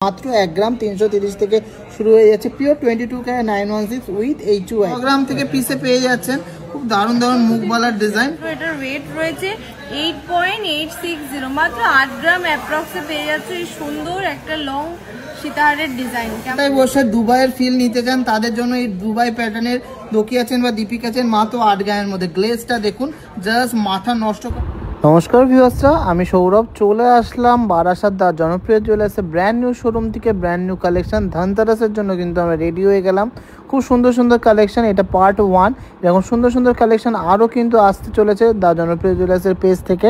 মাত্র 1 গ্রাম 330 থেকে শুরু হয়ে যাচ্ছে পিওর 22 ক্যারেট 916 উইথ HUI। 1 গ্রাম থেকে পিসে পেয়ে যাচ্ছেন খুব দারুণ দারুণ মুখবালার ডিজাইন। এটার ওয়েট রয়েছে 8.860, মাত্র 8 গ্রাম অ্যাপ্রক্সে পেয়ে যাচ্ছে এই সুন্দর একটা লং সীতাহারের ডিজাইন। তাই বসে দুবাইয়ের ফিল নিতে চান তাদের জন্য এই দুবাই প্যাটার্নের দকিয়া চেন বা দীপিকা চেন মাত্র 8 গ্রামের মধ্যে। গ্লেজটা দেখুন, জাস্ট মাথা নষ্ট। নমস্কার ভিউয়ার্সরা, আমি সৌরভ চলে আসলাম বারাসাত দা জনপ্রিয় জুয়েলার্সের ব্র্যান্ড নিউ শোরুম থেকে। ব্র্যান্ড নিউ কালেকশন ধনতেরাসের জন্য কিন্তু আমরা রেডি হয়ে গেলাম। খুব সুন্দর সুন্দর কালেকশন, এটা পার্ট 1। এরকম সুন্দর সুন্দর কালেকশন আরও কিন্তু আসতে চলেছে দা জনপ্রিয় জুয়েলার্সের পেজ থেকে।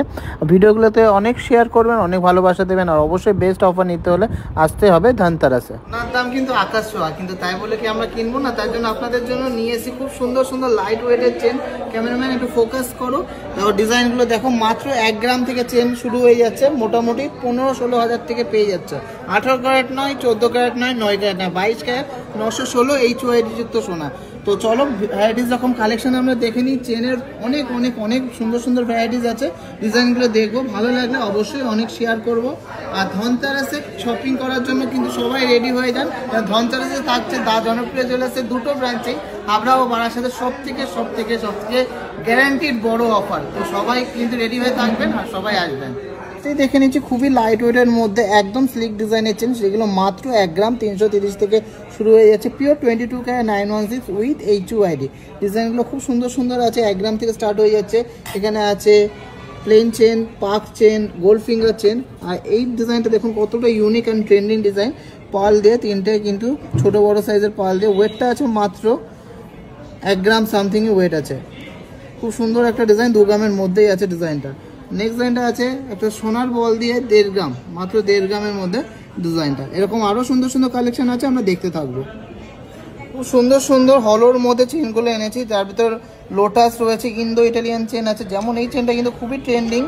ভিডিওগুলোতে অনেক শেয়ার করবেন, অনেক ভালোবাসা দেবেন, আর অবশ্যই বেস্ট অফার নিতে হলে আসতে হবে ধনতেরাসে। ওনার দাম কিন্তু আকাশ ছোঁয়া, কিন্তু তাই বলে কি আমরা কিনবো না? তার জন্য আপনাদের জন্য নিয়ে এসেছি খুব সুন্দর সুন্দর লাইট ওয়েটের চেন। ক্যামেরাম্যান একটু ফোকাস করো, দেখো ডিজাইনগুলো দেখো। মাত্র 1 গ্রাম থেকে চেন শুরু হয়ে যাচ্ছে, মোটামুটি 15-16 হাজার থেকে পেয়ে যাচ্ছে। 18 ক্যারেট নয়, 14 ক্যারেট নয়, 9 ক্যারেট নয়, 22 ক্যারেট 916 HUI যুক্ত সোনা। তো চলো ভ্যারাইটিস রকম কালেকশন আমরা দেখে নিই। চেনের অনেক অনেক অনেক সুন্দর সুন্দর ভ্যারাইটিস আছে, ডিজাইনগুলো দেখবো, ভালো লাগলে অবশ্যই অনেক শেয়ার করব। আর ধনতেরাসে শপিং করার জন্য কিন্তু সবাই রেডি হয়ে যান। ধনতেরাসে থাকছে দা জনপ্রিয় জুয়েলার্সের দুটো ব্রাঞ্চেই, হাবড়া ও বারাসাতের সব থেকে গ্যারান্টিড বড় অফার। তো সবাই কিন্তু রেডি হয়ে থাকবেন আর সবাই আসবেন। দেখে নিচ্ছি খুবই লাইট ওয়েটের মধ্যে একদম স্লিক ডিজাইনের চেন, সেগুলো মাত্র 1 গ্রাম 330 থেকে শুরু হয়ে যাচ্ছে। Pure 22 carat 916 with HUID। ডিজাইনগুলো খুব সুন্দর সুন্দর আছে, 1 গ্রাম থেকে স্টার্ট হয়ে যাচ্ছে। এখানে আছে প্লেন চেন, পাক চেন, গোল্ড ফিঙ্গার চেন। আর এই ডিজাইনটা দেখুন কতটা ইউনিক অ্যান্ড ট্রেন্ডিং ডিজাইন। পাল দিয়ে তিনটে কিন্তু ছোট বড় সাইজের পাল দিয়ে। ওয়েটটা আছে মাত্র 1 গ্রাম সামথিংই ওয়েট আছে। খুব সুন্দর একটা ডিজাইন, 2 গ্রামের মধ্যেই আছে ডিজাইনটা। নেক্সট ডিজাইনটা আছে একটা সোনার বল দিয়ে 1.5 গ্রাম, মাত্র 1.5 গ্রামের মধ্যে ডিজাইনটা। এরকম আরও সুন্দর সুন্দর কালেকশন আছে, আমরা দেখতে থাকবো। খুব সুন্দর সুন্দর হলোর মধ্যে চেনগুলো এনেছি, যার ভিতর লোটাস রয়েছে, ইন্দো ইটালিয়ান চেন আছে। যেমন এই চেনটা কিন্তু খুবই ট্রেন্ডিং,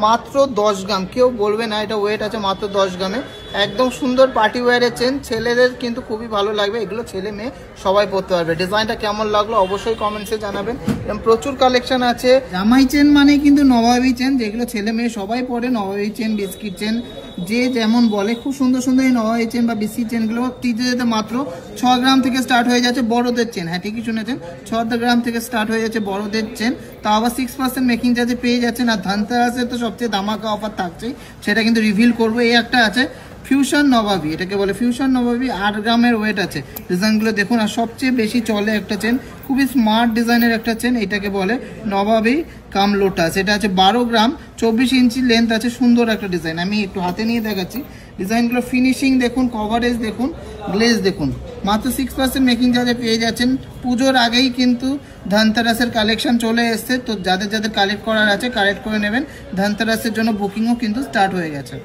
মাত্র 10 গ্রাম। কেউ বলবে না এটা ওয়েট আছে, মাত্র 10 গ্রামে। একদম সুন্দর পার্টি ওয়্যারের চেন, ছেলেদের কিন্তু খুবই ভালো লাগবে। এগুলো ছেলে মেয়ে সবাই পরতে পারবে। ডিজাইনটা কেমন লাগলো অবশ্যই কমেন্টসে জানাবেন। এরকম প্রচুর কালেকশন আছে। জামাই চেন মানে কিন্তু নবাবী চেন, যেগুলো ছেলে মেয়ে সবাই পরে। নবাবী চেন, বিস্কিট চেন, যে যেমন বলে। খুব সুন্দর সুন্দর এই নবাবী চেন বা বিস্কিট চেনগুলো টিতে যেতে মাত্র 6 গ্রাম থেকে স্টার্ট হয়ে যাচ্ছে বড়দের চেন। হ্যাঁ, ঠিকই শুনেছেন, 6 গ্রাম থেকে স্টার্ট হয়ে যাচ্ছে বড়দের চেন। তা আবার 6% মেকিং চার্জে পেয়ে যাচ্ছেন। আর ধনতেরাসে তো সবচেয়ে ধামাকা অফার থাকছেই, সেটা কিন্তু রিভিল করবো। এই একটা আছে ফিউশন নবাবী, এটাকে বলে ফিউশন নবাবী, 8 গ্রামের ওয়েট আছে। ডিজাইনগুলো দেখুন। আর সবচেয়ে বেশি চলে একটা চেন, খুবই স্মার্ট ডিজাইনের একটা চেন, এটাকে বলে নবাবী কাম লোটাস। এটা আছে 12 গ্রাম, 24 ইঞ্চি লেন্থ আছে। সুন্দর একটা ডিজাইন, আমি একটু হাতে নিয়ে দেখাচ্ছি। ডিজাইনগুলো ফিনিশিং দেখুন, কভারেজ দেখুন, গ্লেজ দেখুন। মাত্র 6% মেকিং চার্জে পেয়ে যাচ্ছেন। পুজোর আগেই কিন্তু ধনতেরাসের কালেকশন চলে এসছে। তো যাদের যাদের কালেক্ট করার আছে কালেক্ট করে নেবেন। ধনতেরাসের জন্য বুকিংও কিন্তু স্টার্ট হয়ে গেছে।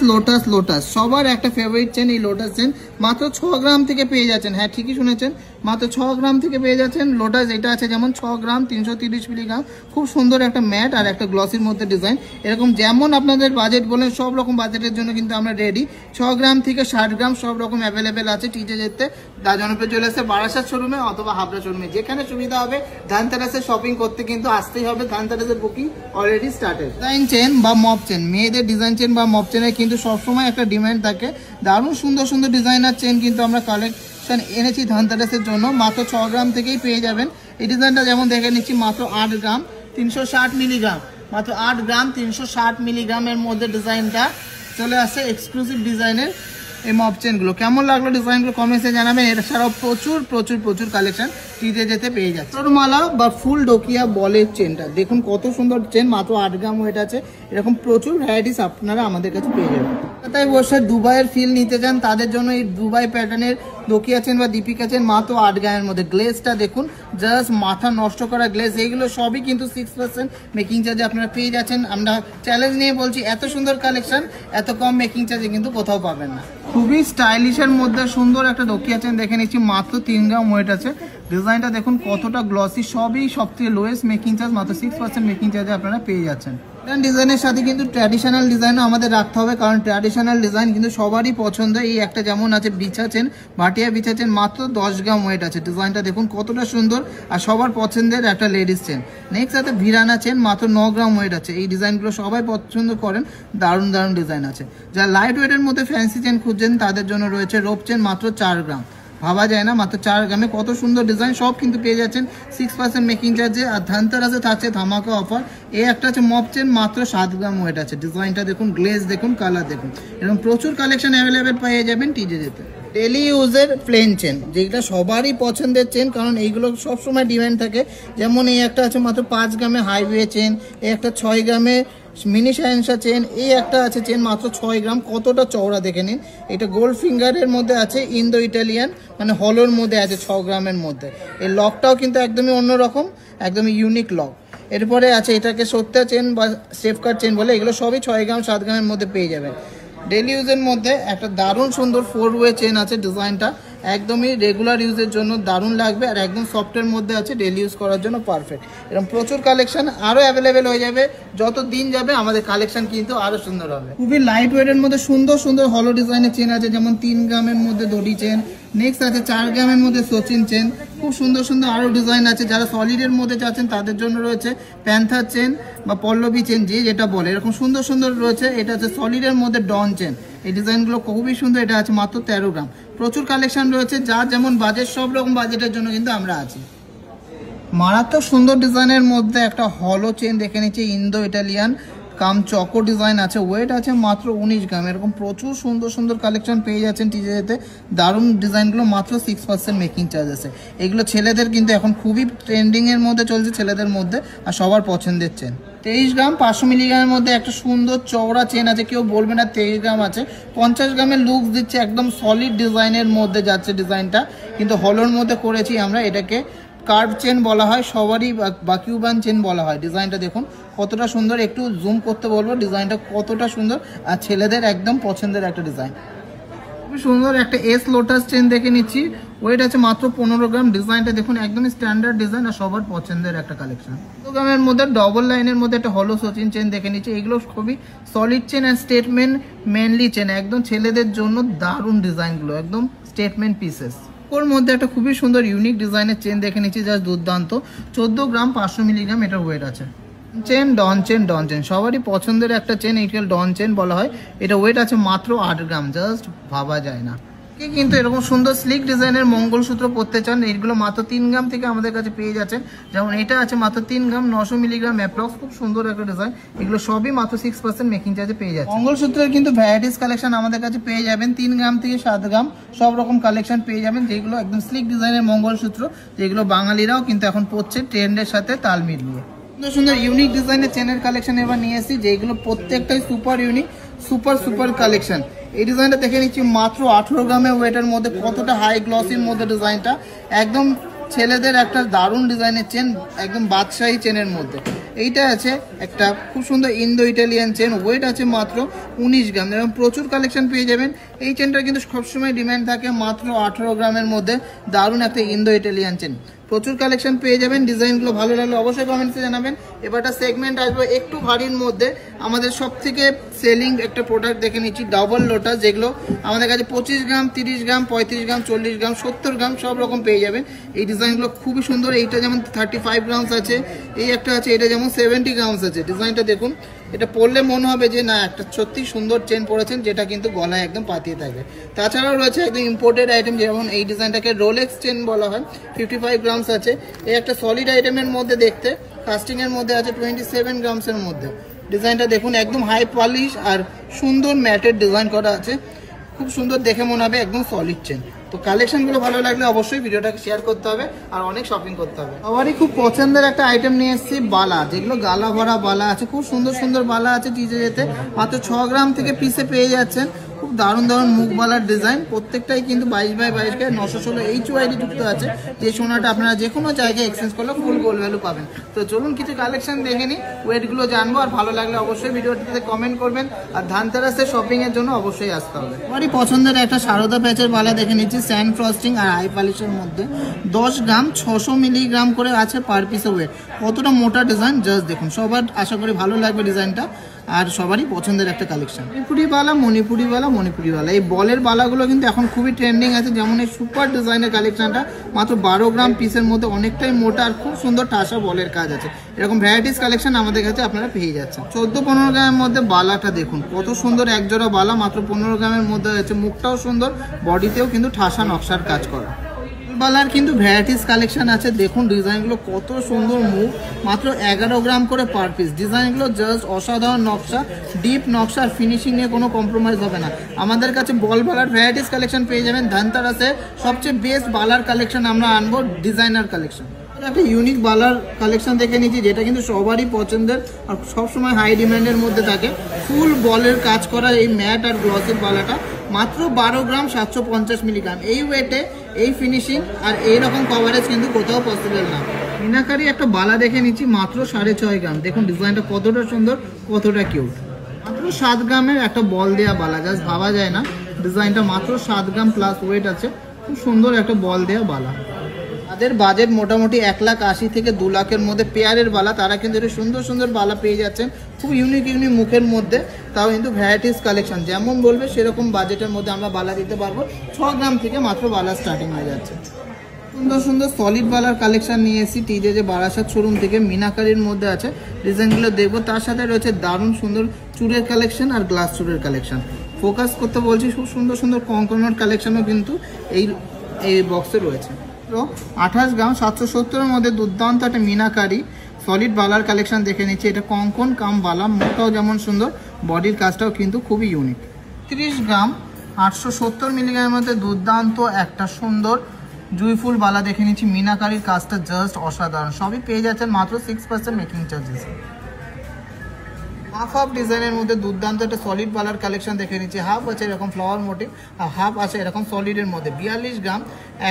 লোটাস লোটাস সবার একটা ফেভারিট চেন, এই লোটাস চেন মাত্র 6 গ্রাম থেকে পেয়ে যাচ্ছেন। হ্যাঁ, ঠিকই শুনেছেন, মাত্র 6 গ্রাম থেকে পেয়ে যাচ্ছেন লোটাস। এটা আছে যেমন 6 গ্রাম 330 মিলিগ্রাম। খুব সুন্দর একটা ম্যাট আর একটা গ্লসির মধ্যে ডিজাইন। এরকম যেমন আপনাদের বাজেট বলেন, সব রকম বাজেটের জন্য কিন্তু আমরা রেডি। 6 গ্রাম থেকে 60 গ্রাম সব রকম অ্যাভেলেবেল আছে। টিজে যেতে দা জনপ্রিয় জুয়েলার্সে বারাসাত শোরুমে অথবা হাবড়া শোরুমে, যেখানে সুবিধা হবে। ধনতেরাসে শপিং করতে কিন্তু আসতেই হবে। ধনতেরাসের booking already started. Design chain বা মপ চেন, মেয়েদের ডিজাইন চেন বা মপ চেনের কিন্তু সবসময় একটা ডিমান্ড থাকে। দারুণ সুন্দর সুন্দর ডিজাইনার চেন কিন্তু আমরা কালেকশন এনেছি ধনতেরাসের জন্য। মাত্র 6 গ্রাম থেকেই পেয়ে যাবেন। এই ডিজাইনটা যেমন দেখে নিচ্ছি, মাত্র 8 গ্রাম 360 মিলিগ্রাম, মাত্র 8 গ্রাম 360 মিলিগ্রামের মধ্যে ডিজাইনটা চলে আসছে। এক্সক্লুসিভ ডিজাইনের এই মপ চেনগুলো কেমন লাগলো ডিজাইনগুলো কমেন্টসে জানাবেন। এছাড়াও প্রচুর প্রচুর প্রচুর কালেকশন টিতে যেতে পেয়ে যাচ্ছে। মালা বা ফুল ডকিয়া বলের চেনটা দেখুন, কত সুন্দর চেন, মাত্র 8 গ্রাম ওয়েট আছে। এরকম প্রচুর ভ্যারাইটিস আপনারা আমাদের কাছে পেয়ে যাবেন। তাই বসে দুবাইয়ের ফিল নিতে চান তাদের জন্য এই দুবাই প্যাটার্নের দকিয়া চেন বা দীপিকা চেন মাত্র 8 গ্রামের মধ্যে। গ্লেজটা দেখুন, জাস্ট মাথা নষ্ট করা গ্লেজ। এইগুলো সবই কিন্তু 6% মেকিং চার্জে আপনারা পেয়ে যাচ্ছেন। আমরা চ্যালেঞ্জ নিয়ে বলছি, এত সুন্দর কালেকশন এত কম মেকিং চার্জে কিন্তু কোথাও পাবেন না। খুবই স্টাইলিশের মধ্যে সুন্দর একটা দকিয়া চেন দেখে নিচ্ছি, মাত্র 3 গ্রাম ওয়েট আছে। ডিজাইনটা দেখুন কতটা গ্লসি, সবই সবথেকে লোয়েস্ট মেকিং চার্জ, মাত্র 6% মেকিং চার্জে আপনারা পেয়ে যাচ্ছেন। ডিজাইনের সাথে কিন্তু ট্র্যাডিশনাল ডিজাইনও আমাদের রাখতে হবে, কারণ ট্র্যাডিশনাল ডিজাইন কিন্তু সবারই পছন্দ। এই একটা যেমন আছে বিছা চেন, ভাটিয়া বিছা চেন, মাত্র 10 গ্রাম ওয়েট আছে। ডিজাইনটা দেখুন কতটা সুন্দর আর সবার পছন্দের একটা লেডিস চেন। নেক্সট আছে ভিরানা চেন, মাত্র 9 গ্রাম ওয়েট আছে। এই ডিজাইনগুলো সবাই পছন্দ করেন, দারুণ দারুণ ডিজাইন আছে। যারা লাইট ওয়েটের মধ্যে ফ্যান্সি চেন খুঁজছেন তাদের জন্য রয়েছে রোপ চেন, মাত্র 4 গ্রাম। ভাবা যায় না, মাত্র 4 গ্রামে কত সুন্দর ডিজাইন। সব কিন্তু পেয়ে যাচ্ছেন 6% মেকিং চার্জে। আর ধনতেরাসে থাকছে ধামাকা অফার। এই একটা আছে মপ চেন, মাত্র 7 গ্রাম ওয়েট আছে। ডিজাইনটা দেখুন, গ্লেজ দেখুন, কালার দেখুন, এরকম প্রচুর কালেকশন অ্যাভেলেবেল পেয়ে যাবেন টিজে যেতে। ডেলি ইউজের প্লেন চেন, যেটা সবারই পছন্দের চেন, কারণ এইগুলো সবসময় ডিমান্ড থাকে। যেমন এই একটা আছে মাত্র 5 গ্রামে হাইওয়ে চেন, এই একটা 6 গ্রামে মিনি শাহেনশা চেন, এই একটা আছে চেন মাত্র 6 গ্রাম। কতটা চওড়া দেখে নিন। এটা গোল্ড ফিঙ্গারের মধ্যে আছে, ইন্দো ইটালিয়ান মানে হলোর মধ্যে আছে 6 গ্রামের মধ্যে। এই লকটাও কিন্তু একদমই অন্যরকম, একদমই ইউনিক লক। এরপরে আছে এটাকে সত্যা চেন বা সেফকার চেন বলে, এগুলো সবই 6 গ্রাম 7 গ্রামের মধ্যে পেয়ে যাবেন। ডেলি ইউজের মধ্যে একটা দারুণ সুন্দর 4 ওয়ে চেন আছে। ডিজাইনটা একদমই রেগুলার ইউজের জন্য দারুণ লাগবে, আর একদম সফটের মধ্যে আছে, ডেলি ইউজ করার জন্য পারফেক্ট। এরকম প্রচুর কালেকশন আরও অ্যাভেলেবেল হয়ে যাবে। যত দিন যাবে আমাদের কালেকশন কিন্তু আরও সুন্দর হবে। খুবই লাইট ওয়েটের মধ্যে সুন্দর সুন্দর হলো ডিজাইনের চেন আছে, যেমন 3 গ্রামের মধ্যে দড়ি চেন। নেক্সট আছে 4 গ্রামের মধ্যে সচিন চেন। খুব সুন্দর সুন্দর আরও ডিজাইন আছে। যারা সলিডের মধ্যে চাচ্ছেন তাদের জন্য রয়েছে প্যান্থার চেন বা পল্লবী চেন, যেটা বলে, এরকম সুন্দর সুন্দর রয়েছে। এটা আছে সলিডের মধ্যে ডন চেন। এই ডিজাইনগুলো খুবই সুন্দর। এটা আছে মাত্র 13 গ্রাম। প্রচুর কালেকশন রয়েছে, যার যেমন বাজেট, সব রকম বাজেটের জন্য কিন্তু আমরা আছি। মারাত্মক সুন্দর ডিজাইনের মধ্যে একটা হলো চেন দেখে নিচ্ছি, ইন্দো ইটালিয়ান কাম চকো ডিজাইন আছে। ওয়েট আছে মাত্র 19 গ্রাম। এরকম প্রচুর সুন্দর সুন্দর কালেকশন পেয়ে যাচ্ছেন টিজেতে। দারুণ ডিজাইনগুলো, মাত্র 6% মেকিং চার্জ আছে। এগুলো ছেলেদের কিন্তু এখন খুবই ট্রেন্ডিংয়ের মধ্যে চলছে ছেলেদের মধ্যে, আর সবার পছন্দের চেন। 23 গ্রাম 500 মিলিগ্রামের মধ্যে একটা সুন্দর চওড়া চেন আছে। কেউ বলবে না 23 গ্রাম আছে। 50 গ্রামের লুক দিচ্ছে, একদম সলিড ডিজাইনের মধ্যে যাচ্ছে ডিজাইনটা, কিন্তু হলোর মধ্যে করেছি আমরা। এটাকে কার্ভ চেন বলা হয়, সবারই বা কিউবান চেন বলা হয়। ডিজাইনটা দেখুন কতটা সুন্দর। একটু জুম করতে বলবো, ডিজাইনটা কতটা সুন্দর, আর ছেলেদের একদম পছন্দের একটা ডিজাইন। খুবই সুন্দর একটা এস লোটাস চেন দেখে নিচ্ছি। ওয়েট আছে মাত্র 15 গ্রাম। ডিজাইনটা দেখুন একদমই স্ট্যান্ডার্ড ডিজাইন, আর সবার পছন্দের একটা কালেকশন। 2 গ্রামের মধ্যে ডবল লাইনের মধ্যে একটা হলো সচিন চেন দেখে নিচ্ছি। এগুলো খুবই solid chain and statement mainly chain, একদম ছেলেদের জন্য দারুণ ডিজাইনগুলো, একদম স্টেটমেন্ট পিসেস। ওর মধ্যে একটা খুবই সুন্দর ইউনিক ডিজাইনের চেন দেখে নিচ্ছি, যা দুর্দান্ত। 14 গ্রাম 500 মিলিগ্রাম এটার ওয়েট আছে। চেন ডন চেন, ডন চেন সবারই পছন্দের একটা চেন, এইটা ডন চেন বলা হয়। এটা ওয়েট আছে মাত্র 8 গ্রাম। জাস্ট ভাবা যায় না। কিন্তু এরকম সুন্দর স্লিক ডিজাইনের মঙ্গলসূত্র পরতে চান, এইগুলো মাত্র 3 গ্রাম থেকে আমাদের কাছে পেয়ে যাচ্ছেন। যেমন এটা আছে মাত্র 3 গ্রাম 900 মিলিগ্রাম অ্যাপ্রক্স। খুব সুন্দর একটা ডিজাইন। এগুলো সবই মাত্র 6% মেকিং চার্জে পেয়ে যাচ্ছে। মঙ্গলসূত্রের কিন্তু ভ্যারাইটিস কালেকশন আমাদের কাছে পেয়ে যাবেন। 3 গ্রাম থেকে 7 গ্রাম সব রকম কালেকশন পেয়ে যাবেন, যেগুলো একদম স্লিক ডিজাইনের মঙ্গলসূত্র, যেগুলো বাঙালিরাও কিন্তু এখন পরছে ট্রেন্ডের সাথে তাল মিলিয়ে। সুন্দর সুন্দর ইউনিক ডিজাইনের চেনের কালেকশন এবার নিয়ে এসেছি, যেগুলো প্রত্যেকটাই সুপার ইউনিক, সুপার কালেকশন। এই ডিজাইনটা দেখে নিচ্ছি মাত্র 18 গ্রামের ওয়েটের মধ্যে। কতটা হাই গ্লসির মধ্যে ডিজাইনটা, একদম ছেলেদের একটা দারুণ ডিজাইনের চেন, একদম বাদশাহী চেনের মধ্যে। এইটা আছে একটা খুব সুন্দর ইন্দো ইটালিয়ান চেন। ওয়েট আছে মাত্র 19 গ্রাম। এবং প্রচুর কালেকশন পেয়ে যাবেন। এই চেনটা কিন্তু সবসময় ডিমান্ড থাকে, মাত্র 18 গ্রামের মধ্যে দারুণ একটা ইন্দো ইটালিয়ান চেন। প্রচুর কালেকশন পেয়ে যাবেন। ডিজাইনগুলো ভালো লাগলে অবশ্যই কমেন্টসে জানাবেন। এবারটা সেগমেন্ট আসবে একটু ভারীর মধ্যে। আমাদের সব থেকে সেলিং একটা প্রোডাক্ট দেখে নিচ্ছি, ডাবল লোটাস, যেগুলো আমাদের কাছে 25 গ্রাম 30 গ্রাম 35 গ্রাম 40 গ্রাম 70 গ্রাম সব রকম পেয়ে যাবেন। এই ডিজাইনগুলো খুবই সুন্দর। এইটা যেমন 35 গ্রামস আছে, এই একটা আছে, এটা যেমন 70 গ্রামস আছে। ডিজাইনটা দেখুন, এটা পরলে মনে হবে যে না একটা সত্যি সুন্দর চেন পরেছেন, যেটা কিন্তু গলায় একদম পাতিয়ে থাকবে। তাছাড়াও রয়েছে একদম ইম্পোর্টেড আইটেম, যেমন এই ডিজাইনটাকে রোলেক্স চেন বলা হয়। 55 গ্রামস আছে। এই একটা সলিড আইটেমের মধ্যে দেখতে, কাস্টিং এর মধ্যে আছে 27 গ্রামসের মধ্যে। ডিজাইনটা দেখুন একদম হাই পলিশ আর সুন্দর ম্যাটের ডিজাইন করা আছে। খুব সুন্দর দেখে মনে হবে একদম সলিড চেন। তো কালেকশনগুলো ভালো লাগলে অবশ্যই ভিডিওটাকে শেয়ার করতে হবে আর অনেক শপিং করতে হবে। সবারই খুব পছন্দের একটা আইটেম নিয়ে এসেছি, বালা, যেগুলো গালা ভরা বালা আছে। খুব সুন্দর সুন্দর বালা আছে টিজে যেতে। মাত্র 6 গ্রাম থেকে পিসে পেয়ে যাচ্ছেন। খুব দারুণ দারুণ মুখবালার ডিজাইন, প্রত্যেকটাই কিন্তু 22x22 916 HYD যুক্ত আছে। যে সোনাটা আপনারা যে কোনো জায়গায় এক্সচেঞ্জ করলে ফুল গোল্ড ভ্যালু পাবেন। তো চলুন কিছু কালেকশন দেখে নিই, ওয়েটগুলো জানবো, আর ভালো লাগলে অবশ্যই ভিডিওটিতে কমেন্ট করবেন। আর ধানতেরাসের শপিং এর জন্য অবশ্যই আসতে হবে। আমারই পছন্দের একটা সারদা প্যাচের বালা দেখে নিচ্ছি, স্যান্ড ফ্রস্টিং আর হাই পলিশের মধ্যে। 10 গ্রাম 600 মিলিগ্রাম করে আছে পার পিসে ওয়েট। কতটা মোটা ডিজাইন জাস্ট দেখুন, সবার আশা করি ভালো লাগবে ডিজাইনটা, আর সবারই পছন্দের একটা কালেকশন। মণিপুরি বালা এই বলের বালাগুলো কিন্তু এখন খুবই ট্রেন্ডিং আছে। যেমন এই সুপার ডিজাইনের কালেকশনটা মাত্র 12 গ্রাম পিসের মধ্যে, অনেকটাই মোটা আর খুব সুন্দর ঠাসা বলের কাজ আছে। এরকম ভ্যারাইটিস কালেকশন আমাদের কাছে আপনারা পেয়ে যাচ্ছেন। 14-15 গ্রামের মধ্যে বালাটা দেখুন কত সুন্দর, এক জোড়া বালা মাত্র 15 গ্রামের মধ্যে আছে। মুখটাও সুন্দর, বডিতেও কিন্তু ঠাসা নকশার কাজ করা। বালার কিন্তু ভ্যারাইটিস কালেকশন আছে, দেখুন ডিজাইনগুলো কত সুন্দর। মুখ মাত্র 11 গ্রাম করে পার পিস। ডিজাইনগুলো জাস্ট অসাধারণ নকশা, ডিপ নকশা, আর ফিনিশিং নিয়ে কোনো কম্প্রোমাইজ হবে না। আমাদের কাছে বল বালার ভ্যারাইটিস কালেকশন পেয়ে যাবেন। ধানতেরাসে সবচেয়ে বেস্ট বালার কালেকশন আমরা আনবো, ডিজাইনার কালেকশন। একটা ইউনিক বালার কালেকশন দেখে নিচ্ছি, যেটা কিন্তু সবারই পছন্দের আর সবসময় হাই ডিমান্ডের মধ্যে থাকে। ফুল বলের কাজ করা এই ম্যাট আর গ্লসের বালাটা মাত্র 12 গ্রাম 750 মিলিগ্রাম। এই ওয়েটে এই ফিনিশিং আর এইরকম কভারেজ কিন্তু কোথাও পসিবল না। মিনাকারি একটা বালা দেখে নিচ্ছি, মাত্র 6.5 গ্রাম। দেখুন ডিজাইনটা কতটা সুন্দর, কতটা কিউট। মাত্র 7 গ্রামের একটা বল দেওয়া বালা, জাস্ট ভাবা যায় না। ডিজাইনটা মাত্র 7 গ্রাম প্লাস ওয়েট আছে, খুব সুন্দর একটা বল দেওয়া বালা। তাদের বাজেট মোটামুটি 1,80,000 থেকে 2 লাখের মধ্যে পেয়ারের বালা, তারা কিন্তু একটু সুন্দর সুন্দর বালা পেয়ে যাচ্ছেন, খুব ইউনিক মুখের মধ্যে। তাও কিন্তু ভ্যারাইটিস কালেকশন, যেমন বলবে সেরকম বাজেটের মধ্যে আমরা বালা দিতে পারবো। 6 গ্রাম থেকে মাত্র বালা স্টার্টিং হয়ে যাচ্ছে। সুন্দর সুন্দর সলিড বালার কালেকশন নিয়ে এসেছি টিজে যে বারাসাত শোরুম থেকে। মিনাকারির মধ্যে আছে, ডিজাইনগুলো দেখবো। তার সাথে রয়েছে দারুণ সুন্দর চুড়ের কালেকশন আর গ্লাস চুড়ের কালেকশন। ফোকাস করতে বলছি, খুব সুন্দর সুন্দর কঙ্কনের কালেকশনও কিন্তু এই বক্সে রয়েছে। তো 28 গ্রাম 770-এর মধ্যে দুর্দান্ত একটা মিনাকারি সলিড বালার কালেকশন দেখে নিচ্ছি। এটা কঙ্কন কাম বালা, মুখটাও যেমন সুন্দর, বডির কাজটাও কিন্তু খুবই ইউনিক। 30 গ্রাম 870 মিলিগ্রামের মধ্যে দুর্দান্ত একটা সুন্দর জুইফুল বালা দেখে নিচ্ছি। মিনাকারির কাজটা জাস্ট অসাধারণ। সবই পেয়ে যাচ্ছেন মাত্র 6% মেকিং চার্জেস। হাফ ডিজাইনের মধ্যে দুর্দান্ত একটা সলিড বালার কালেকশন দেখে নিচ্ছি। হাফ আছে এরকম ফ্লাওয়ার মোটিভ, আর হাফ আছে এরকম সলিডের মধ্যে। 42 গ্রাম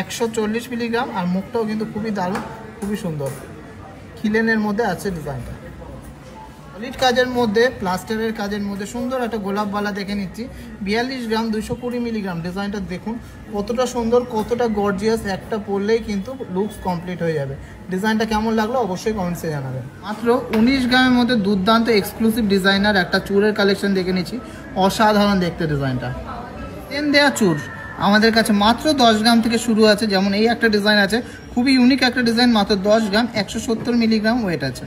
140 মিলিগ্রাম, আর মুখটাও কিন্তু খুবই দারুণ, খুবই সুন্দর। খিলেনের মধ্যে আছে ডিজাইনটা। সলিড কাজের মধ্যে, প্লাস্টারের কাজের মধ্যে সুন্দর একটা গোলাপ বালা দেখে নিচ্ছি। 42 গ্রাম 220 মিলিগ্রাম। ডিজাইনটা দেখুন কতটা সুন্দর, কতটা গর্জিয়াস। একটা পরলেই কিন্তু লুকস কমপ্লিট হয়ে যাবে। ডিজাইনটা কেমন লাগলো অবশ্যই কমেন্টসে জানাবেন। মাত্র 19 গ্রামের মধ্যে দুর্দান্ত এক্সক্লুসিভ ডিজাইনার একটা চুরের কালেকশন দেখে নিচ্ছি। অসাধারণ দেখতে ডিজাইনটা। চেন দেয়া চুর আমাদের কাছে মাত্র 10 গ্রাম থেকে শুরু আছে। যেমন এই একটা ডিজাইন আছে, খুবই ইউনিক একটা ডিজাইন, মাত্র 10 গ্রাম 170 মিলিগ্রাম ওয়েট আছে।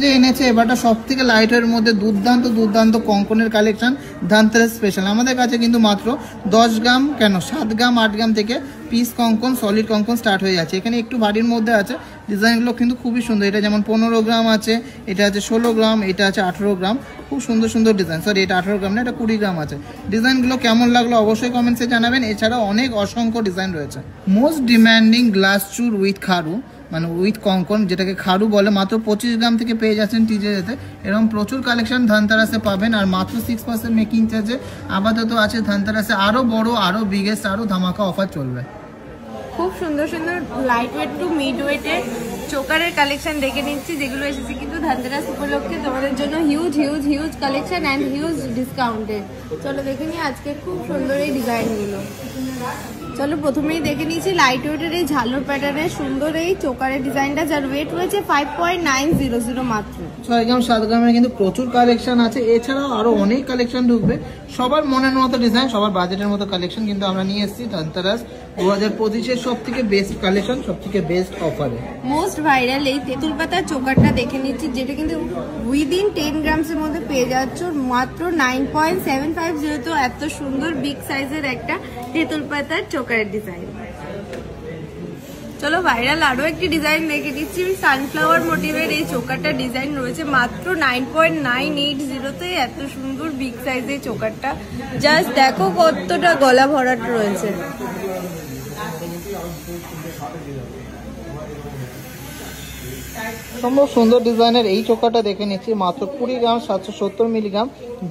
যে এনেছে এবারটা সব থেকে লাইটের মধ্যে দুর্দান্ত কঙ্কনের কালেকশন, ধানতেরাস স্পেশাল। আমাদের কাছে কিন্তু মাত্র 10 গ্রাম 7 গ্রাম 8 গ্রাম থেকে পিস কঙ্কন, সলিড কঙ্কন স্টার্ট হয়ে যাচ্ছে। এখানে একটু ভারীর মধ্যে আছে, ডিজাইনগুলো কিন্তু খুবই সুন্দর। এটা যেমন 15 গ্রাম আছে, এটা আছে 16 গ্রাম, এটা আছে 18 গ্রাম। খুব সুন্দর সুন্দর ডিজাইন। সরি, এটা 18 গ্রাম না, এটা 20 গ্রাম আছে। ডিজাইনগুলো কেমন লাগলো অবশ্যই কমেন্টসে জানাবেন। এছাড়াও অনেক অসংখ্য ডিজাইন রয়েছে। মোস্ট ডিম্যান্ডিং গ্লাস চুর উইথ খারু, মানে উইথ কঙ্কন, যেটাকে খারু বলে, মাত্র 25 গ্রাম থেকে পেয়ে যাচ্ছেন টিজেতে। এরকম প্রচুর কালেকশন ধানতেরাসে পাবেন, আর মাত্র 6% মেকিং চার্জে আপাতত আছে ধানতেরাসে। আরও বড়, আরও বিগেস্ট, আরও ধামাকা অফার চলবে। খুব সুন্দর সুন্দর লাইট ওয়েট টু মিড ওয়েটের চোকারের কালেকশন দেখে নিচ্ছি, যেগুলো এসেছে কিন্তু ধানতেরাস উপলক্ষে তোমাদের জন্য হিউজ কালেকশন অ্যান্ড হিউজ ডিসকাউন্টে। চলো দেখে নিই আজকে খুব সুন্দর এই ডিজাইনগুলো। চলো প্রথমেই দেখে নিচ্ছি লাইট ওয়েটের এই ঝালর প্যাটার্নের সুন্দর এই চোকারের ডিজাইনটা, যার ওয়েট রয়েছে 5.900 মাত্র। 6 গ্রাম 7 গ্রামের কিন্তু প্রচুর কালেকশন আছে। এছাড়াও আরো অনেক কালেকশন ঢুকবে। সবার মনের মতো ডিজাইন, সবার বাজেটের মতো কালেকশন কিন্তু আমরা নিয়ে এসেছি ধানতেরাস 2025-এর সব থেকে বেস্ট কালেকশন, সব থেকে বেস্ট অফারে। মোস্ট ভাইরাল এই তেঁতুল পাতার চোকারটা দেখে নিচ্ছি, যেটা কিন্তু উইদিন 10 গ্রামসের মধ্যে পেয়ে যাচ্ছ মাত্র 9.750। তো এত সুন্দর বিগ সাইজের একটা তেঁতুল পাতার চোকারের ডিজাইন। চলো ভাইরাল আরো একটি ডিজাইন দেখে দিচ্ছি। সানফ্লাওয়ার মোটিভের এই চোকারটা ডিজাইন রয়েছে মাত্র 9.980-তে। এত সুন্দর বিগ সাইজের চোকারটা, জাস্ট দেখো কতটা গলা ভরাট রয়েছে। সম্ভব সুন্দর ডিজাইনের এই চোকাটা দেখে নিচ্ছি, মাত্র 20 গ্রাম 770 মিলিগ্রাম।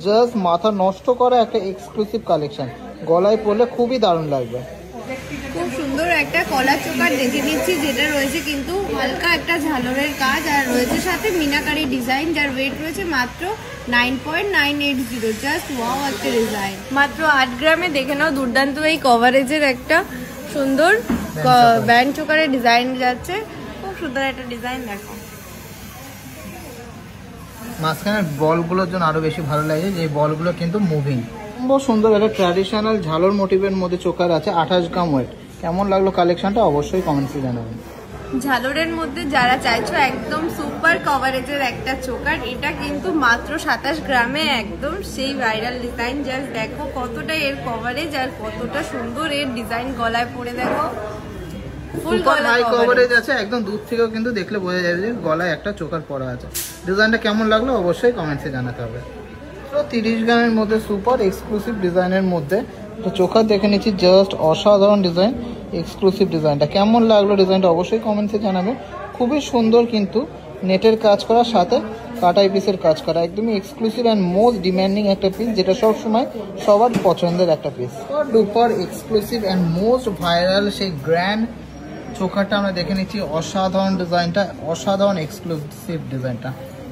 জাস্ট মাথা নষ্ট করা একটা এক্সক্লুসিভ কালেকশন, গলায় পরলে খুবই দারুণ লাগবে। খুব সুন্দর একটা কলার চোকার দেখে নিচ্ছি, যেটা রয়েছে কিন্তু হালকা একটা ঝালরের কাজ, আর রয়েছে সাথে মিনাকারি ডিজাইন, যার ওয়েট রয়েছে মাত্র 9.980। জাস্ট ওয়াও একটা ডিজাইন, মাত্র 8 গ্রামে। দেখে নাও দুর্দান্ত এই কভারেজের একটা সুন্দর ব্যান্ড চোকারের ডিজাইন যাচ্ছে, খুব সুন্দর একটা ডিজাইন। দেখো মাঝখানের বলগুলোর জন্য আরো বেশি ভালো লাগে, যে বলগুলো কিন্তু মুভিং। খুব সুন্দর একটা ট্র্যাডিশনাল ঝালর মোটিভের মধ্যে চোকার আছে, 28 গ্রাম ওয়েট। কেমন লাগলো কালেকশনটা অবশ্যই কমেন্টসে জানাবেন। ঝালরের মধ্যে যারা চাইছো একদম সুপার কভারেজের একটা চোকার, এটা কিন্তু মাত্র 27 গ্রামে একদম সেই ভাইরাল ডিজাইন। জাস্ট দেখো কতটা এর কভারেজ আর কতটা সুন্দর এর ডিজাইন, গলায় পরে দেখো ফুল হাই কভারেজ আছে, একদম দূর থেকেও কিন্তু দেখলে বোঝা যাবে যে গলায় একটা চোকার পরা আছে। ডিজাইনটা কেমন লাগলো অবশ্যই কমেন্টসে জানাতে হবে। তো 30 গ্রামের মধ্যে সুপার এক্সক্লুসিভ ডিজাইনের মধ্যে তো চোকার দেখে নিচ্ছি, জাস্ট অসাধারণ ডিজাইন, এক্সক্লুসিভ ডিজাইনটা কেমন লাগলো ডিজাইনটা অবশ্যই কমেন্টসে জানাবেন। খুবই সুন্দর কিন্তু নেটের কাজ করা, সাথে কাটাই পিসের কাজ করা, একদমই এক্সক্লুসিভ অ্যান্ড মোস্ট ডিমান্ডিং একটা পিস, যেটা সবসময় সবার পছন্দের একটা piece. Duper exclusive and most viral সেই গ্র্যান্ড চোকারটা আমরা দেখে নিচ্ছি, অসাধারণ ডিজাইনটা, অসাধারণ এক্সক্লুসিভ ডিজাইনটা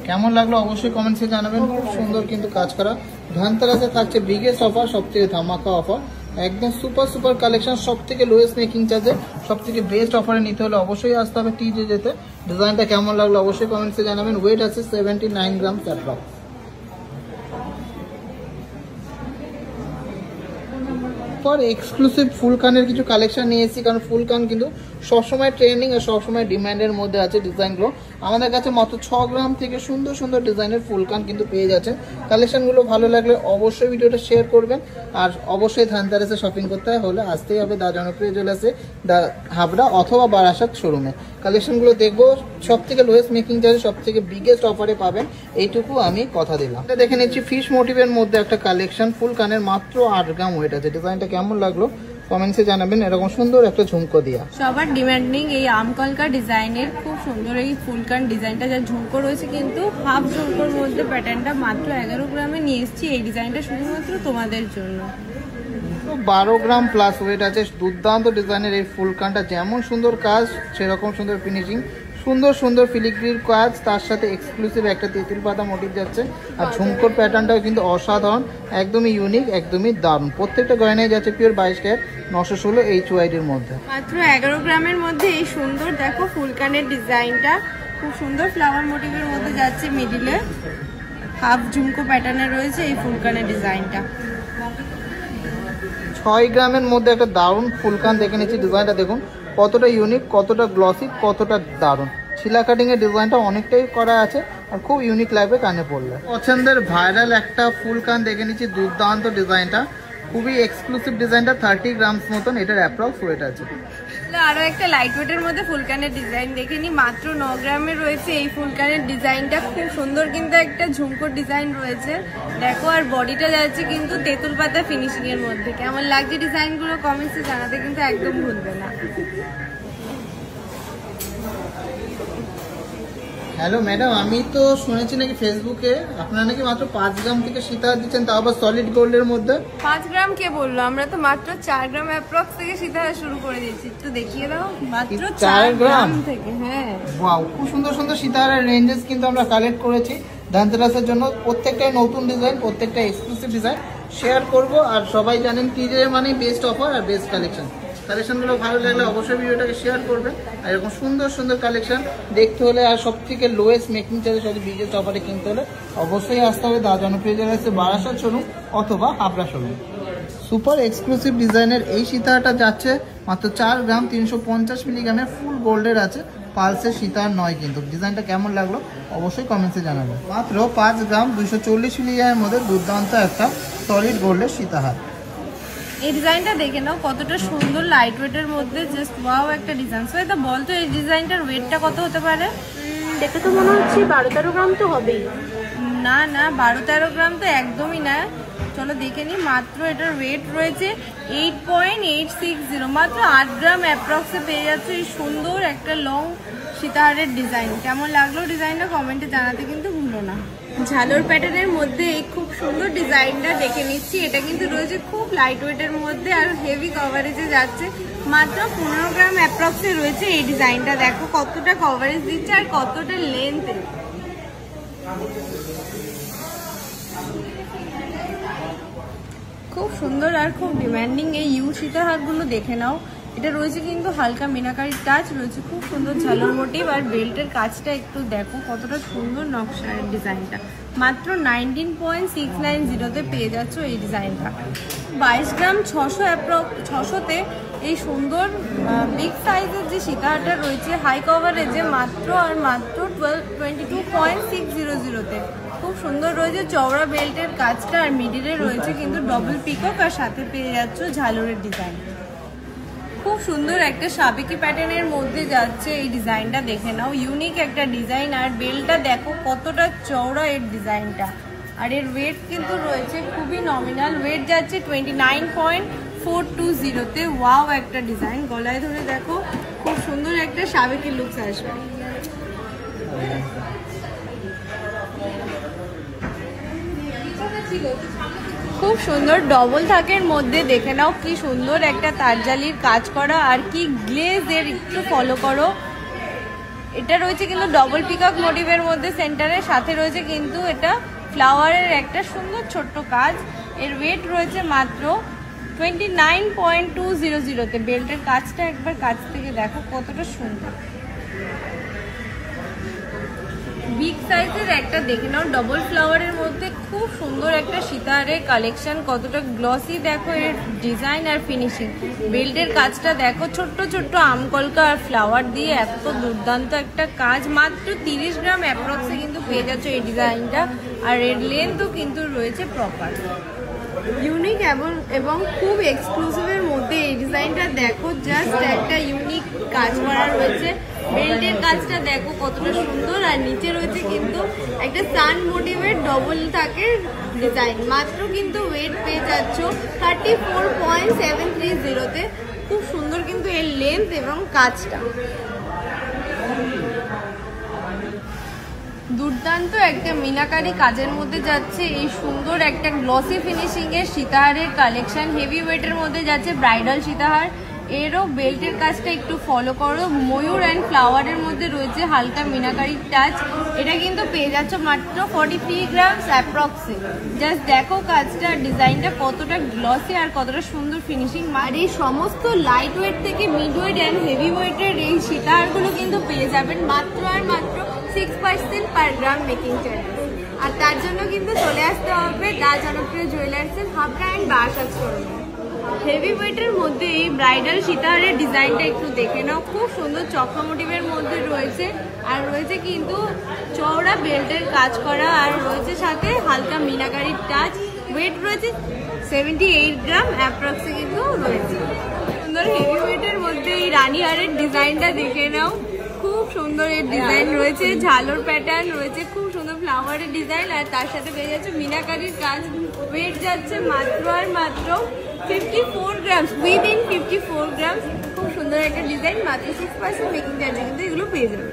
কেমন লাগলো অবশ্যই কমেন্টসে জানাবেন। খুব সুন্দর কিন্তু কাজ করা। ধনতেরাসে থাকছে বিগেস্ট অফার, সবথেকে ধামাকা অফার, একদম সুপার কালেকশন, সব থেকে লোয়েস্ট মেকিং চার্জে সব থেকে বেস্ট অফারে নিতে হলে অবশ্যই আসতে হবে টিজে যেতে। ডিজাইনটা কেমন লাগলো অবশ্যই কমেন্টসে জানাবেন। ওয়েট আছে 79 গ্রাম অ্যাপ্রক্স। পর এক্সক্লুসিভ ফুল কানের কিছু কালেকশন নিয়ে এসেছি, কারণ ফুল কান কিন্তু সবসময় ট্রেন্ডিং আর সবসময় ডিমান্ডের মধ্যে আছে ডিজাইনগুলো। আমাদের কাছে মাত্র 6 গ্রাম থেকে সুন্দর সুন্দর ডিজাইনের ফুল কান কিন্তু পেয়ে যাচ্ছেন। কালেকশনগুলো ভালো লাগলে অবশ্যই ভিডিওটা শেয়ার করবেন, আর অবশ্যই ধানতেরাসে শপিং করতে হলে আসতেই হবে দা জনপ্রিয় জুয়েলার্সে, দা হাবড়া অথবা বারাসাত শোরুমে। কালেকশনগুলো দেখবো, সব থেকে লোয়েস্ট মেকিং চার্জে সব থেকে বিগেস্ট অফারে পাবেন, এইটুকু আমি কথা দিলাম। এটা দেখে নিচ্ছি ফিশ মোটিভের মধ্যে একটা কালেকশন, ফুল কানের মাত্র 8 গ্রাম ওয়েট আছে। ডিজাইনটা কেমন লাগলো কমেন্টসে জানাবেন। এরকম সুন্দর একটা ঝুমকো দিয়া, সবার ডিমান্ডিং এই আমকলকা ডিজাইনের খুব সুন্দর এই ফুলকান ডিজাইনটা, যা ঝুমকো রয়েছে কিন্তু হাফ ঝুমকোর মধ্যে প্যাটার্নটা মাত্র 11 গ্রামে নিয়ে এসেছি। এই ডিজাইনটা শুধুমাত্র তোমাদের জন্য। 12 গ্রাম প্লাস ওয়েট আছে। দুর্দান্ত ডিজাইনের এই ফুলকানটা, যেমন সুন্দর কাজ সেরকম সুন্দর ফিনিশিং, সুন্দর সুন্দর ফিলিগ্রির কাজ, তার সাথে এক্সক্লুসিভ একটা তেঁতুল পাতা মোটিভ যাচ্ছে। আর ঝুমকোর প্যাটার্নটাও কিন্তু অসাধারণ, একদমই ইউনিক, একদমই দারুণ। প্রত্যেকটা গয়নায় যাচ্ছে পিওর 22 ক্যারেট 916 HYD-র মধ্যে। মাত্র 11 গ্রামের মধ্যে এই সুন্দর দেখো ফুলকানের ডিজাইনটা, খুব সুন্দর ফ্লাওয়ার মোটিভের মধ্যে যাচ্ছে, মিডিলে হাফ ঝুমকো প্যাটার্নে রয়েছে এই ফুলকানের ডিজাইনটা। 6 গ্রামের মধ্যে একটা দারুণ ফুলকান দেখে নিচ্ছি। ডিজাইনটা দেখুন কতটা ইউনিক, কতটা গ্লসি, কতটা দারুণ। ছিলা কাটিং এর ডিজাইনটা অনেকটাই করা আছে আর খুব ইউনিক লাগবে কানে পরলে। পছন্দের ভাইরাল একটা ফুল কান দেখে নিচ্ছি, দুর্দান্ত ডিজাইনটা, খুবই এক্সক্লুসিভ ডিজাইনটা, 30 গ্রামস মতন এটার অ্যাপ্রক্স ওয়েট আছে। আরো একটা লাইট ওয়েটের মধ্যে ফুলকানের ডিজাইন দেখে নি, মাত্র 9 গ্রামে রয়েছে এই ফুলকানের ডিজাইনটা। খুব সুন্দর কিন্তু একটা ঝুমকোর ডিজাইন রয়েছে দেখো, আর বডিটা যাচ্ছে কিন্তু তেঁতুল পাতা ফিনিশিং এর মধ্যে। কেমন লাগছে ডিজাইনগুলো কমেন্টসে জানাতে কিন্তু একদম ভুলবে না। হ্যালো ম্যাডাম, আমি তো শুনেছি নাকি ফেসবুকে আপনারা নাকি মাত্র 5 গ্রাম থেকে সীতাহার দিচ্ছেন, তাও আবার সলিড গোল্ডের মধ্যে। 5 গ্রাম কে বললো? আমরা তো মাত্র 4 গ্রাম অ্যাপ্রক্স থেকে সীতাহার শুরু করে দিয়েছি। একটু দেখিয়ে দাও, মাত্র 4 গ্রাম থেকে। হ্যাঁ ওয়াও, খুব সুন্দর সুন্দর সীতাহারের রেঞ্জেস কিন্তু আমরা কালেক্ট করেছি ধানতেরাসের জন্য। প্রত্যেকটাই নতুন ডিজাইন, প্রত্যেকটা এক্সক্লুসিভ ডিজাইন শেয়ার করব। আর সবাই জানেন টিজে মানে বেস্ট অফার আর বেস্ট কালেকশন। কালেকশনগুলো ভালো লাগলে অবশ্যই ভিডিওটাকে শেয়ার করবেন। আর এরকম সুন্দর সুন্দর কালেকশন দেখতে হলে আর সব থেকে লোয়েস্ট মেকিং চার্জে সব বিগেস্ট অফারে কিনতে হলে অবশ্যই আসতে হবে দা জনপ্রিয় জুয়েলার্সে, বারাসাত শোরুম অথবা হাবড়া শোরুম। সুপার এক্সক্লুসিভ ডিজাইনের এই সীতাহারটা যাচ্ছে মাত্র 4 গ্রাম 350 মিলিগ্রামের ফুল গোল্ডের আছে, পালসের সীতাহার নয় কিন্তু। ডিজাইনটা কেমন লাগলো অবশ্যই কমেন্টসে জানাবেন। মাত্র 5 গ্রাম 240 মিলিগ্রামের মধ্যে দুর্দান্ত একটা সলিড গোল্ডের সীতাহার। এই ডিজাইনটা দেখে নাও কতটা সুন্দর, লাইট ওয়েটের মধ্যে, জাস্ট ওয়াও একটা ডিজাইন। সো এটা বলতো এই ডিজাইনটার ওয়েটটা কত হতে পারে? দেখে তো মনে হচ্ছে 12-13 গ্রাম তো হবেই। না না, 12-13 গ্রাম তো একদমই না। চলো দেখে নিই, মাত্র এটার ওয়েট রয়েছে 8.860, মাত্র 8 গ্রাম অ্যাপ্রক্সে পেয়ে যাচ্ছে এই সুন্দর একটা লং সীতাহারের ডিজাইন। কেমন লাগলো ডিজাইনটা কমেন্টে জানাতে কিন্তু ভুলো না। ঝালর প্যাটার্নের মধ্যে এই খুব সুন্দর ডিজাইনটা দেখে নিচ্ছি। এটা কিন্তু রয়েছে খুব লাইট ওয়েটের মধ্যে আর হেভি কভারেজে যাচ্ছে। মাত্র 15 গ্রাম অ্যাপ্রক্সে রয়েছে এই ডিজাইনটা। দেখো কতটা কভারেজ দিচ্ছে আর কতটা লেন্থ। খুব সুন্দর আর খুব ডিমান্ডিং এই ইউ সীতাহারগুলো দেখে নাও। এটা রয়েছে কিন্তু হালকা মিনাকারি টাচ রয়েছে, খুব সুন্দর ঝালর মোটিভ আর বেল্টের কাজটা একটু দেখো কতটা সুন্দর নকশার ডিজাইনটা। মাত্র 19.690-তে পেয়ে যাচ্ছ এই ডিজাইনটা। 22 গ্রাম 600তে এই সুন্দর বিগ সাইজের যে সীতাহারটা রয়েছে হাই কভারেজে মাত্র 22.600-তে খুব সুন্দর রয়েছে চওড়া বেল্টের কাজটা আর মিডিলে রয়েছে কিন্তু ডবল পিকক আর সাথে পেয়ে যাচ্ছ ঝালরের ডিজাইন। খুব সুন্দর একটা সাবেকি প্যাটার্নের মধ্যে যাচ্ছে এই ডিজাইনটা দেখে নাও। ইউনিক একটা ডিজাইন আর বেলটা দেখো কতটা চওড়া এর ডিজাইনটা। আর এর ওয়েট কিন্তু রয়েছে খুবই নমিনাল, ওয়েট যাচ্ছে 29.420-তে। ওয়াও একটা ডিজাইন, গলায় ধরে দেখো খুব সুন্দর একটা সাবেকি লুকস আসবে। খুব সুন্দর ডবল থাকের মধ্যে দেখে নাও কি সুন্দর একটা তারজালির কাজ করা আর কি গ্লেজ এর, একটু ফলো করো। এটা রয়েছে কিন্তু ডবল পিকক মোটিভের মধ্যে সেন্টারে, সাথে রয়েছে কিন্তু এটা ফ্লাওয়ারের একটা সুন্দর ছোট্ট কাজ। এর ওয়েট রয়েছে মাত্র 29.200-তে। বেল্টের কাজটা একবার কাছ থেকে দেখো কতটা সুন্দর। বিগ সাইজের একটা দেখে নাও ডবল ফ্লাওয়ারের মধ্যে খুব সুন্দর একটা সীতাহারের কালেকশন, কতটা গ্লসি দেখো এর ডিজাইন আর ফিনিশিং। বেল্টের কাজটা দেখো ছোট্ট ছোট্ট আমকলকা আর ফ্লাওয়ার দিয়ে এত দুর্দান্ত একটা কাজ। মাত্র 30 গ্রাম অ্যাপ্রক্সে কিন্তু পেয়ে যাচ্ছ এই ডিজাইনটা আর এর লেন্থও কিন্তু রয়েছে প্রপার। ইউনিক এবং খুব এক্সক্লুসিভের মধ্যে এই ডিজাইনটা দেখো, জাস্ট একটা ইউনিক কাজ করা রয়েছে। বেল্টের কাজটা দেখো কতটা সুন্দর আর নিচে রয়েছে কিন্তু একটা সান মোটিভের ডবল থাকের ডিজাইন। মাত্র কিন্তু ওয়েট পেয়ে যাচ্ছ 34.730-তে। খুব সুন্দর কিন্তু এর লেন্থ এবং কাজটা। দুর্দান্ত একটা মিনাকারি কাজের মধ্যে যাচ্ছে এই সুন্দর একটা গ্লসি ফিনিশিং এর সীতাহারের কালেকশন। হেভি ওয়েটের মধ্যে যাচ্ছে ব্রাইডাল সীতাহার। এরও বেল্টের কাজটা একটু ফলো করো। ময়ূর অ্যান্ড ফ্লাওয়ারের মধ্যে রয়েছে হালকা মিনাকারি টাচ। এটা কিন্তু পেয়ে যাচ্ছ মাত্র 43 গ্রাম অ্যাপ্রক্সে। জাস্ট দেখো কাজটা, ডিজাইনটা কতটা গ্লসি আর কতটা সুন্দর ফিনিশিং। আর এই সমস্ত লাইট ওয়েট থেকে মিড ওয়েট অ্যান্ড হেভি ওয়েটের এই সীতাহারগুলো কিন্তু পেয়ে যাবেন মাত্র আর মাত্র 6% পার গ্রাম মেকিং চার্জেস। আর তার জন্য কিন্তু চলে আসতে হবে দা জনপ্রিয় জুয়েলার্সের হাবড়া অ্যান্ড বারাসাত শোরুমে। হেভি ওয়েটের মধ্যে এই ব্রাইডাল সীতাহারের ডিজাইনটা একটু দেখে নাও। খুব সুন্দর চক্র মোটিভের মধ্যে রয়েছে আর রয়েছে কিন্তু চওড়া বেল্টের কাজ করা আর রয়েছে সাথে হালকা মিনাকারির টাচ। ওয়েট রয়েছে 78 গ্রাম অ্যাপ্রক্সে কিন্তু রয়েছে। সুন্দর হেভি ওয়েটের মধ্যে এই রানীহারের ডিজাইনটা দেখে নাও। খুব সুন্দর এর ডিজাইন রয়েছে, ঝালর প্যাটার্ন রয়েছে, খুব সুন্দর ফ্লাওয়ারের ডিজাইন আর তার সাথে পেয়ে যাচ্ছে মিনাকারির কাজ। ওয়েট যাচ্ছে মাত্র আর মাত্র 54 গ্রাম, উইদিন 54 গ্রাম। খুব সুন্দর একটা ডিজাইন, মাত্র 6% মেকিং চার্জে কিন্তু এগুলো পেয়ে যাবে।